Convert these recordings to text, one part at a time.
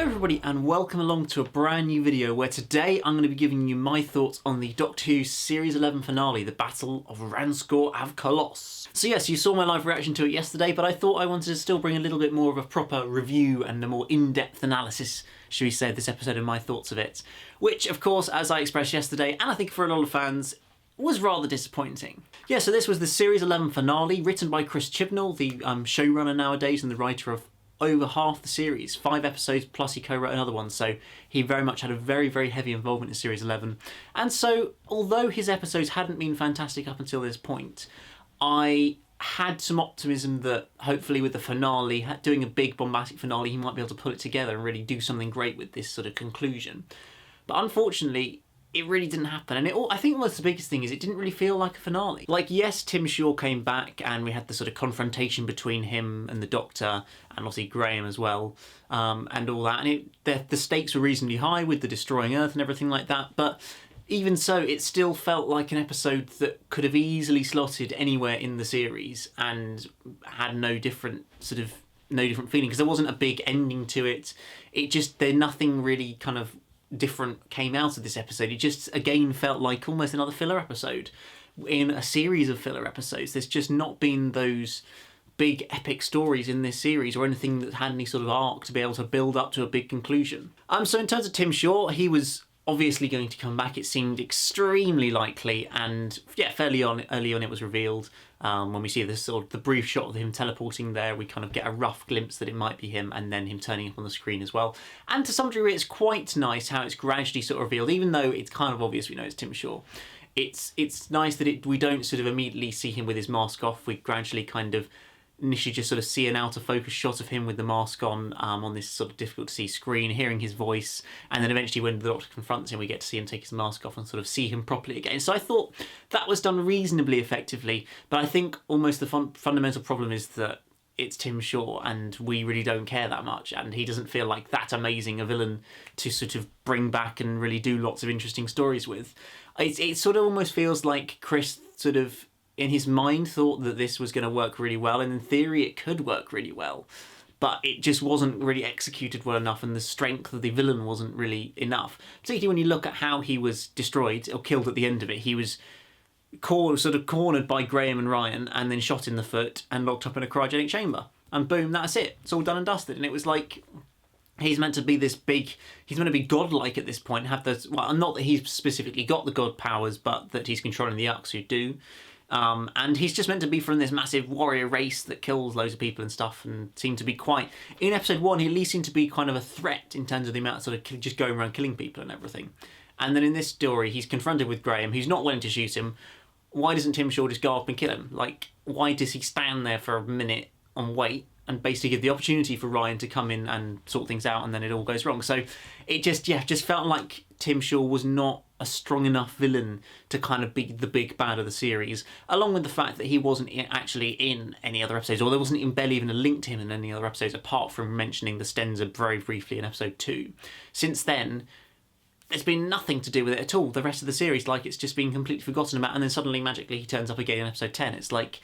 Hello everybody and welcome along to a brand new video where today I'm going to be giving you my thoughts on the Doctor Who Series 11 finale, the Battle of Ranskoor and Kolos. So yes, you saw my live reaction to it yesterday, but I thought I wanted to still bring a little bit more of a proper review and a more in-depth analysis, should we say, of this episode and my thoughts of it. Which, of course, as I expressed yesterday, and I think for a lot of fans, was rather disappointing. Yeah, so this was the Series 11 finale, written by Chris Chibnall, the showrunner nowadays and the writer of over half the series, 5 episodes plus he co-wrote another one, so he very much had a very, very heavy involvement in Series 11. And so, although his episodes hadn't been fantastic up until this point, I had some optimism that hopefully with the finale, doing a big bombastic finale, he might be able to pull it together and really do something great with this sort of conclusion. But unfortunately, it really didn't happen, and I think almost the biggest thing is it didn't really feel like a finale. Like, yes, Tim Shaw came back and we had the sort of confrontation between him and the Doctor, and obviously Graham as well, and all that, and the stakes were reasonably high with the destroying Earth and everything like that, but even so, it still felt like an episode that could have easily slotted anywhere in the series and had no different feeling, because there wasn't a big ending to it. Nothing really kind of different came out of this episode. It just again felt like almost another filler episode in a series of filler episodes. There's just not been those big epic stories in this series or anything that had any sort of arc to be able to build up to a big conclusion. So in terms of Tim Shaw, he was obviously going to come back. It seemed extremely likely, and yeah, fairly early on it was revealed. When we see this sort of the brief shot of him teleporting there, we kind of get a rough glimpse that it might be him, and then him turning up on the screen as well. And to some degree, it's quite nice how it's gradually sort of revealed, even though it's kind of obvious we know it's Tim Shaw. It's nice that we don't sort of immediately see him with his mask off. We gradually kind of initially just sort of see an out of focus shot of him with the mask on this sort of difficult to see screen, hearing his voice, and then eventually when the Doctor confronts him, we get to see him take his mask off and sort of see him properly again. So I thought that was done reasonably effectively, but I think almost the fundamental problem is that it's Tim Shaw and we really don't care that much, and he doesn't feel like that amazing a villain to sort of bring back and really do lots of interesting stories with. It sort of almost feels like Chris sort of in his mind thought that this was going to work really well, and in theory it could work really well, but it just wasn't really executed well enough, and the strength of the villain wasn't really enough. Particularly when you look at how he was destroyed or killed at the end of it. He was sort of cornered by Graham and Ryan and then shot in the foot and locked up in a cryogenic chamber, and boom, that's it. It's all done and dusted. And it was like, he's meant to be this big, he's meant to be godlike at this point, have those, well, not that he's specifically got the god powers, but that he's controlling the Yuks who do. And he's just meant to be from this massive warrior race that kills loads of people and stuff, and seemed to be quite, in episode 1 he at least seemed to be kind of a threat in terms of the amount of sort of just going around killing people and everything. And then in this story he's confronted with Graham, who's not willing to shoot him. Why doesn't Tim Shaw just go up and kill him? Like, why does he stand there for a minute and wait and basically give the opportunity for Ryan to come in and sort things out, and then it all goes wrong? So it just felt like Tim Shaw was not a strong enough villain to kind of be the big bad of the series, along with the fact that he wasn't actually in any other episodes, or there wasn't barely even a link to him in any other episodes apart from mentioning the Stenza very briefly in episode 2. Since then, there's been nothing to do with it at all. The rest of the series, like, it's just been completely forgotten about, and then suddenly magically he turns up again in episode 10. It's like,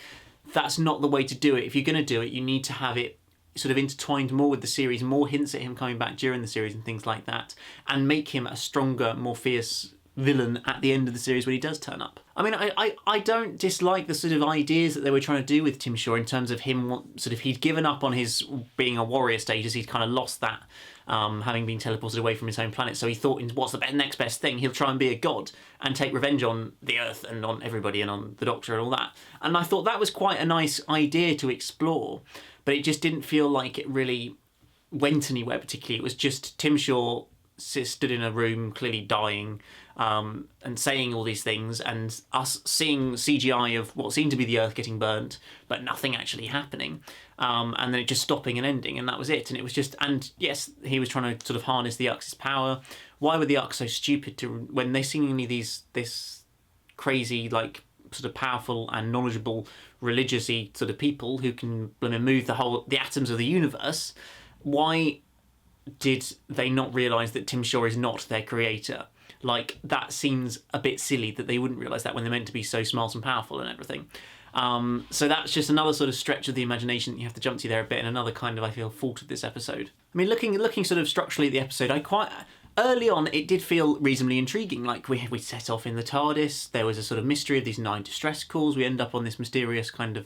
that's not the way to do it. If you're going to do it, you need to have it sort of intertwined more with the series, more hints at him coming back during the series and things like that, and make him a stronger, more fierce villain at the end of the series when he does turn up. I mean, I don't dislike the sort of ideas that they were trying to do with Tim Shaw in terms of him, sort of, he'd given up on his being a warrior status, he'd kind of lost that, having been teleported away from his home planet, so he thought, what's the next best thing? He'll try and be a god and take revenge on the Earth and on everybody and on the Doctor and all that. And I thought that was quite a nice idea to explore, but it just didn't feel like it really went anywhere particularly. It was just Tim Shaw stood in a room clearly dying, and saying all these things, and us seeing CGI of what seemed to be the Earth getting burnt but nothing actually happening, and then it just stopping and ending, and that was it. And it was just, and yes, he was trying to sort of harness the Yuks' power. Why were the Yuks so stupid when they seemingly this crazy, like, sort of powerful and knowledgeable religious-y sort of people who can move the atoms of the universe? Why did they not realise that Tim Shaw is not their creator? Like, that seems a bit silly that they wouldn't realise that when they're meant to be so smart and powerful and everything. So that's just another sort of stretch of the imagination that you have to jump to there a bit, and another kind of, I feel, fault of this episode. I mean, looking sort of structurally at the episode, early on, it did feel reasonably intriguing. Like, we set off in the TARDIS, there was a sort of mystery of these 9 distress calls, we end up on this mysterious kind of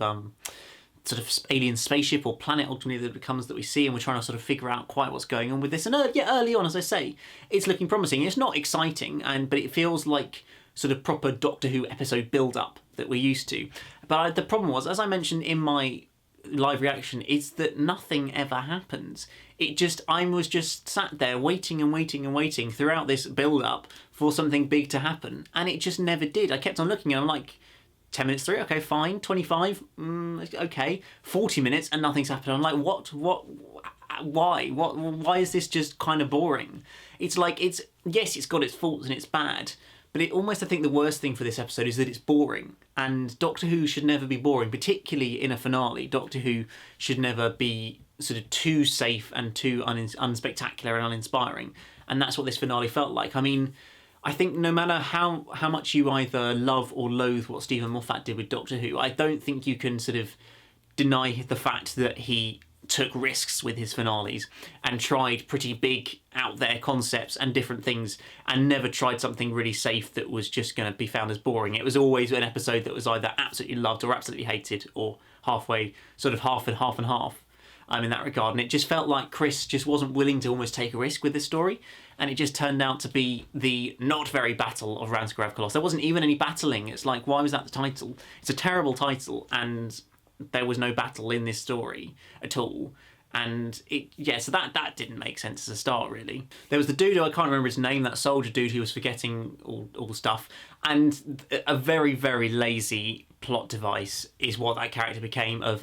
sort of alien spaceship or planet ultimately that it becomes that we see, and we're trying to sort of figure out quite what's going on with this. And early on, as I say, it's looking promising. It's not exciting, but it feels like sort of proper Doctor Who episode build-up that we're used to. But the problem was, as I mentioned in my live reaction, is that nothing ever happens. I was just sat there waiting and waiting and waiting throughout this build-up for something big to happen, and it just never did. I kept on looking and I'm like, 10 minutes through, okay, fine. 25, okay. 40 minutes and nothing's happened. I'm like, why is this just kind of boring? It's like, yes, it's got its faults and it's bad, but I think the worst thing for this episode is that it's boring. And Doctor Who should never be boring, particularly in a finale. Doctor Who should never be sort of too safe and too unspectacular and uninspiring. And that's what this finale felt like. I mean, I think no matter how much you either love or loathe what Stephen Moffat did with Doctor Who, I don't think you can sort of deny the fact that he took risks with his finales and tried pretty big out there concepts and different things, and never tried something really safe that was just going to be found as boring. It was always an episode that was either absolutely loved or absolutely hated, or halfway, sort of half and half and half. In that regard, and it just felt like Chris just wasn't willing to almost take a risk with this story, and it just turned out to be the not very battle of Ranskoor of Kolos. There wasn't even any battling. It's like, why was that the title? It's a terrible title, and there was no battle in this story at all. And so that didn't make sense as a start, really. There was the dude, I can't remember his name, that soldier dude who was forgetting all the stuff, and a very, very lazy plot device is what that character became, of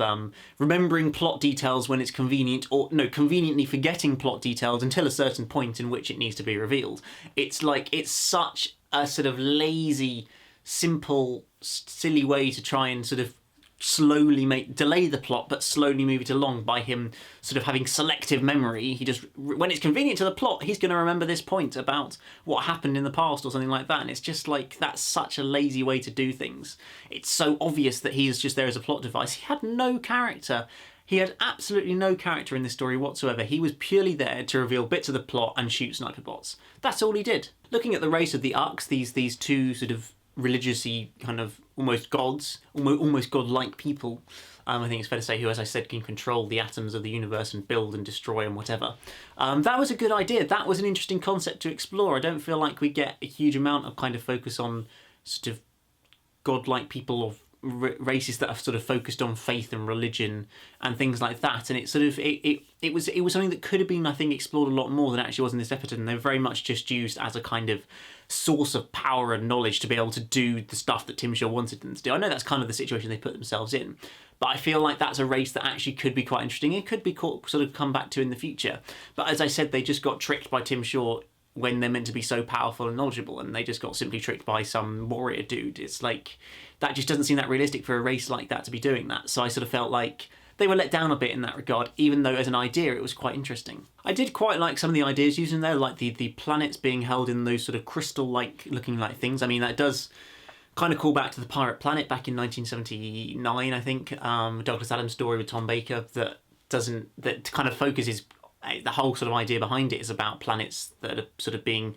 remembering plot details when it's convenient, or no, conveniently forgetting plot details until a certain point in which it needs to be revealed. It's like, it's such a sort of lazy, simple, silly way to try and sort of slowly delay the plot, but slowly move it along by him sort of having selective memory. He just, when it's convenient to the plot, he's going to remember this point about what happened in the past or something like that, and it's just like, that's such a lazy way to do things. It's so obvious that he is just there as a plot device. He had no character. He had absolutely no character in this story whatsoever. He was purely there to reveal bits of the plot and shoot sniper bots. That's all he did. Looking at the race of the Arcs, these two sort of religiously kind of almost gods, almost godlike people, I think it's fair to say, who, as I said, can control the atoms of the universe and build and destroy and whatever. That was a good idea. That was an interesting concept to explore. I don't feel like we get a huge amount of kind of focus on sort of godlike people of races that are sort of focused on faith and religion and things like that, and it sort of it was something that could have been, I think, explored a lot more than it actually was in this episode, and they're very much just used as a kind of source of power and knowledge to be able to do the stuff that Tim Shaw wanted them to do. I know that's kind of the situation they put themselves in, but I feel like that's a race that actually could be quite interesting. It could be sort of come back to in the future, but as I said, they just got tricked by Tim Shaw when they're meant to be so powerful and knowledgeable, and they just got simply tricked by some warrior dude. It's like, that just doesn't seem that realistic for a race like that to be doing that. So I sort of felt like they were let down a bit in that regard, even though as an idea it was quite interesting. I did quite like some of the ideas used in there, like the planets being held in those sort of crystal-like looking like things. I mean, that does kind of call back to the Pirate Planet back in 1979, I think. Douglas Adams' story with Tom Baker that kind of focuses, the whole sort of idea behind it is about planets that are sort of being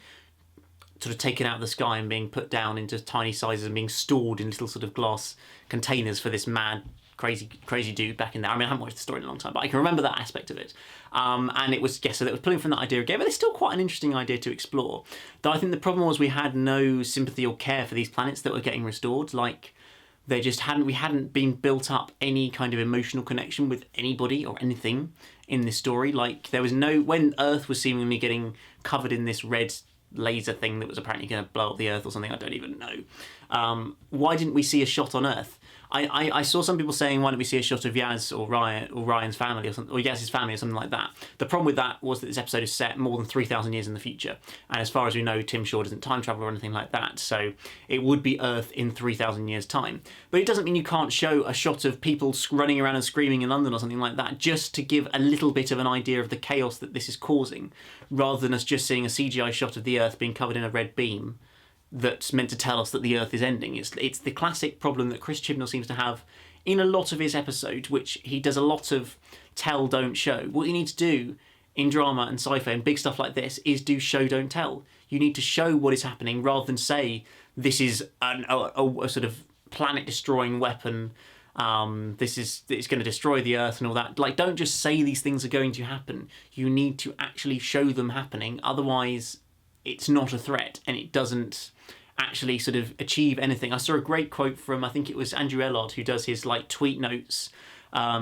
sort of taken out of the sky and being put down into tiny sizes and being stored in little sort of glass containers for this mad, crazy dude back in there. I mean, I haven't watched the story in a long time, but I can remember that aspect of it. And it was, so that was pulling from that idea again, but it's still quite an interesting idea to explore. Though I think the problem was we had no sympathy or care for these planets that were getting restored. Like, we hadn't been built up any kind of emotional connection with anybody or anything in this story. Like, there was when Earth was seemingly getting covered in this red laser thing that was apparently going to blow up the Earth or something, I don't even know. Why didn't we see a shot on Earth? I saw some people saying, why don't we see a shot of Yaz or Ryan's family or something, or Yaz's family or something like that. The problem with that was that this episode is set more than 3,000 years in the future, and as far as we know, Tim Shaw doesn't time travel or anything like that, so it would be Earth in 3,000 years' time. But it doesn't mean you can't show a shot of people running around and screaming in London or something like that, just to give a little bit of an idea of the chaos that this is causing, rather than us just seeing a CGI shot of the Earth being covered in a red beam that's meant to tell us that the Earth is ending. It's the classic problem that Chris Chibnall seems to have in a lot of his episodes, which he does a lot of tell, don't show, what you need to do in drama and sci-fi and big stuff like this is do show, don't tell. You need to show what is happening rather than say this is a sort of planet-destroying weapon. It's going to destroy the Earth and all that. Like, don't just say these things are going to happen. You need to actually show them happening. Otherwise, it's not a threat and it doesn't actually sort of achieve anything. I saw a great quote from, I think it was Andrew Ellard, who does his like tweet notes,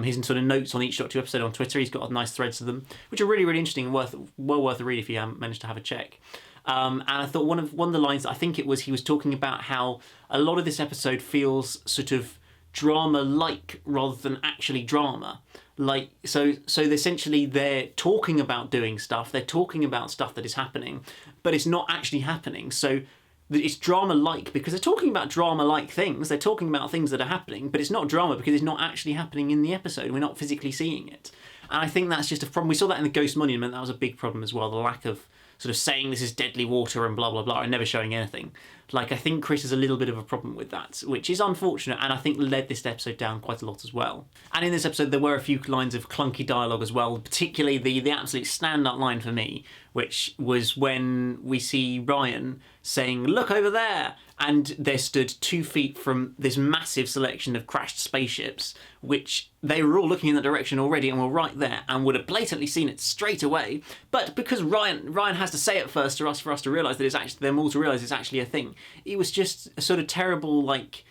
his sort of notes on each Doctor Who episode on Twitter. He's got nice threads of them, which are really, really interesting and well worth a read if you haven't managed to have a check. And I thought one of the lines, I think it was, he was talking about how a lot of this episode feels sort of drama-like rather than actually drama. Like, so essentially they're talking about doing stuff, they're talking about stuff that is happening, but it's not actually happening. So it's drama-like because they're talking about drama-like things, they're talking about things that are happening, but it's not drama because it's not actually happening in the episode, we're not physically seeing it. And I think that's just a problem. We saw that in the Ghost Monument, that was a big problem as well, the lack of sort of saying this is deadly water and blah, blah, blah, and never showing anything. Like, I think Chris has a little bit of a problem with that, which is unfortunate, and I think led this episode down quite a lot as well. And in this episode, there were a few lines of clunky dialogue as well, particularly the absolute standout line for me, which was when we see Ryan saying, "Look over there!" And they're stood 2 feet from this massive selection of crashed spaceships, which they were all looking in that direction already and were right there and would have blatantly seen it straight away. But because Ryan has to say it first for us to realise that it's actually, them all to realise it's actually a thing, it was just a sort of terrible, like,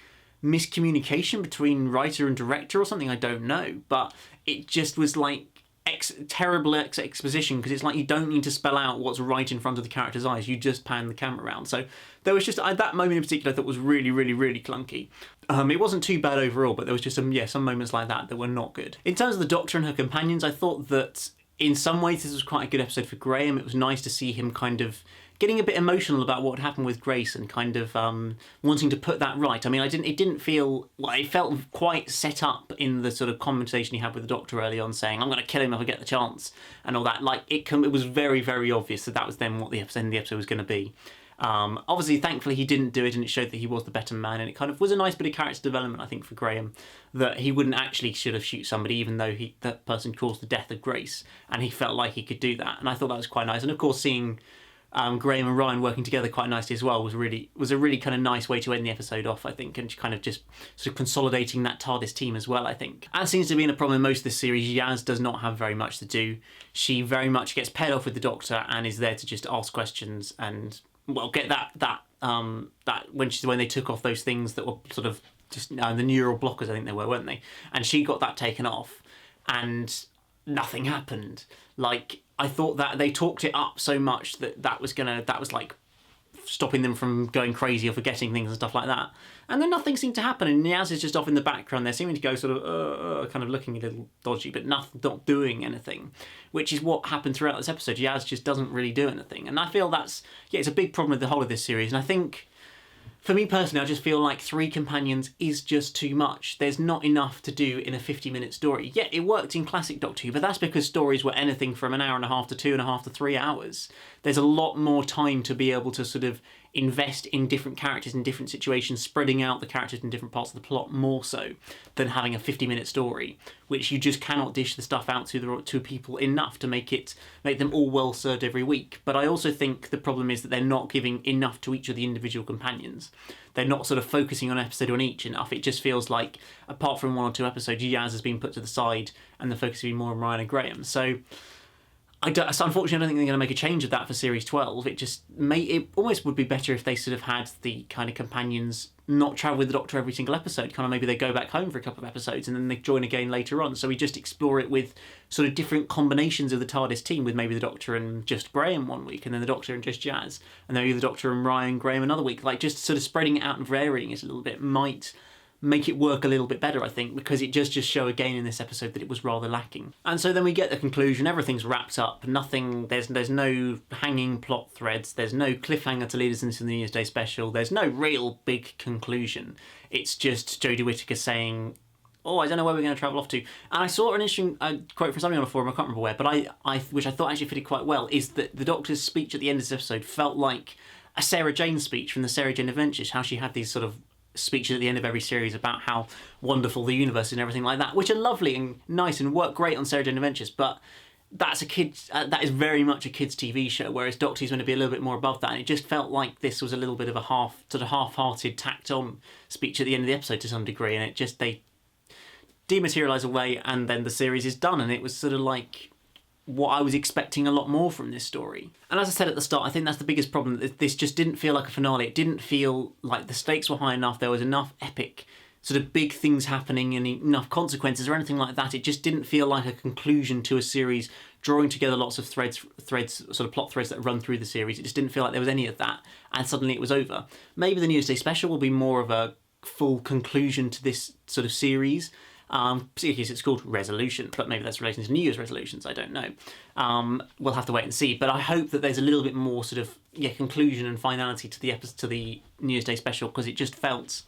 miscommunication between writer and director or something, I don't know. But it just was like terrible exposition, because it's like you don't need to spell out what's right in front of the character's eyes, you just pan the camera around. So there was just, that moment in particular I thought was really, really, really clunky. It wasn't too bad overall, but there was just some moments like that were not good. In terms of the Doctor and her companions, I thought that in some ways this was quite a good episode for Graham. It was nice to see him kind of getting a bit emotional about what happened with Grace and kind of wanting to put that right. I mean, it didn't feel, well, it felt quite set up in the sort of conversation he had with the Doctor early on, saying, "I'm going to kill him if I get the chance," and all that. Like, it was very, very obvious that was then what the episode was going to be. Obviously, thankfully, he didn't do it, and it showed that he was the better man, and it kind of was a nice bit of character development, I think, for Graham, that he wouldn't actually should have shoot somebody, even though that person caused the death of Grace, and he felt like he could do that, and I thought that was quite nice. And of course, seeing Graham and Ryan working together quite nicely as well was a really kind of nice way to end the episode off, I think, and kind of just sort of consolidating that TARDIS team as well, I think. As seems to be a problem in most of this series, Yaz does not have very much to do. She very much gets paired off with the Doctor and is there to just ask questions and, well, get that when they took off those things that were sort of just the neural blockers, I think they were, weren't they? And she got that taken off and nothing happened. Like, I thought that they talked it up so much that was like stopping them from going crazy or forgetting things and stuff like that. And then nothing seemed to happen, and Yaz is just off in the background. They're seeming to go sort of kind of looking a little dodgy, but not doing anything, which is what happened throughout this episode. Yaz just doesn't really do anything, and I feel it's a big problem with the whole of this series. And I think, for me personally, I just feel like 3 companions is just too much. There's not enough to do in a 50-minute story. Yeah, it worked in classic Doctor Who, but that's because stories were anything from an hour and a half to 2.5 to 3 hours. There's a lot more time to be able to sort of invest in different characters in different situations, spreading out the characters in different parts of the plot more so than having a 50-minute story, which you just cannot dish the stuff out to people enough to make them all well served every week. But I also think the problem is that they're not giving enough to each of the individual companions. They're not sort of focusing on episode on each enough. It just feels like, apart from 1 or 2 episodes, Yaz has been put to the side and the focus has been more on Ryan and Graham. So unfortunately, I don't think they're going to make a change of that for Series 12. It almost would be better if they sort of had the kind of companions not travel with the Doctor every single episode. Kind of maybe they go back home for a couple of episodes and then they join again later on. So we just explore it with sort of different combinations of the TARDIS team, with maybe the Doctor and just Graham one week, and then the Doctor and just Yaz, and then maybe the Doctor and Ryan, Graham another week. Like, just sort of spreading it out and varying it a little bit might make it work a little bit better, I think, because it just show again in this episode that it was rather lacking. And so then we get the conclusion, everything's wrapped up, there's no hanging plot threads, there's no cliffhanger to lead us into the New Year's Day special, there's no real big conclusion. It's just Jodie Whittaker saying, "Oh, I don't know where we're going to travel off to." And I saw an interesting quote from somebody on a forum, I can't remember where, but which I thought actually fitted quite well, is that the Doctor's speech at the end of this episode felt like a Sarah Jane speech from the Sarah Jane Adventures, how she had these sort of speeches at the end of every series about how wonderful the universe is and everything like that, which are lovely and nice and work great on Sarah Jane Adventures, but that's a kid's, that is very much a kid's TV show, whereas Doctor Who's going to be a little bit more above that, and it just felt like this was a little bit of a half-hearted, tacked-on speech at the end of the episode to some degree, and it just, they dematerialise away, and then the series is done, and it was sort of like what I was expecting a lot more from this story. And as I said at the start, I think that's the biggest problem. This just didn't feel like a finale. It didn't feel like the stakes were high enough. There was enough epic sort of big things happening and enough consequences or anything like that. It just didn't feel like a conclusion to a series, drawing together lots of threads, sort of plot threads that run through the series. It just didn't feel like there was any of that, and suddenly it was over. Maybe the New Year's Day special will be more of a full conclusion to this sort of series, particularly because it's called Resolution, but maybe that's relating to New Year's resolutions, I don't know. We'll have to wait and see, but I hope that there's a little bit more sort of conclusion and finality to the New Year's Day special, because it just felt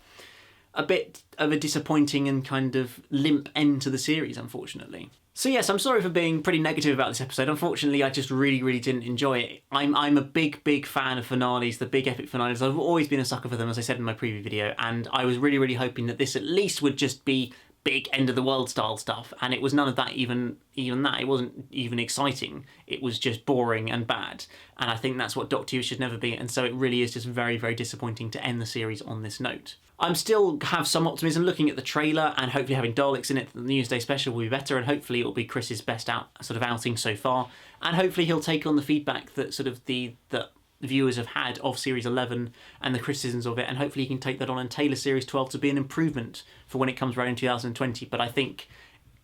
a bit of a disappointing and kind of limp end to the series, unfortunately. So yes, I'm sorry for being pretty negative about this episode. Unfortunately, I just really didn't enjoy it. I'm a big fan of finales, the big epic finales. I've always been a sucker for them, as I said in my preview video, and I was really hoping that this at least would just be big end of the world style stuff, and it was none of that. Even that, it wasn't even exciting. It was just boring and bad, and I think that's what Doctor Who should never be, and so it really is just very disappointing to end the series on this note. I'm still have some optimism looking at the trailer, and hopefully having Daleks in it, the New Year's Day special will be better, and hopefully it will be Chris's best outing so far, and hopefully he'll take on the feedback that the viewers have had of Series 11 and the criticisms of it, and hopefully he can take that on and tailor Series 12 to be an improvement for when it comes around in 2020, but I think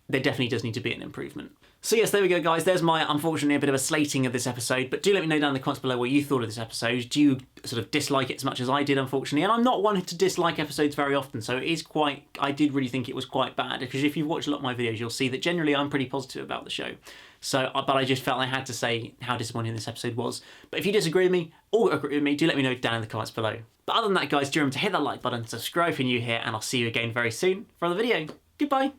there definitely does need to be an improvement. So yes, there we go, guys. There's my, unfortunately, a bit of a slating of this episode, but do let me know down in the comments below what you thought of this episode. Do you sort of dislike it as much as I did, unfortunately? And I'm not one to dislike episodes very often, so it is I did really think it was quite bad, because if you've watched a lot of my videos, you'll see that generally I'm pretty positive about the show. So, but I just felt I had to say how disappointing this episode was. But if you disagree with me, or agree with me, do let me know down in the comments below. But other than that, guys, do remember to hit that like button, subscribe if you're new here, and I'll see you again very soon for another video. Goodbye!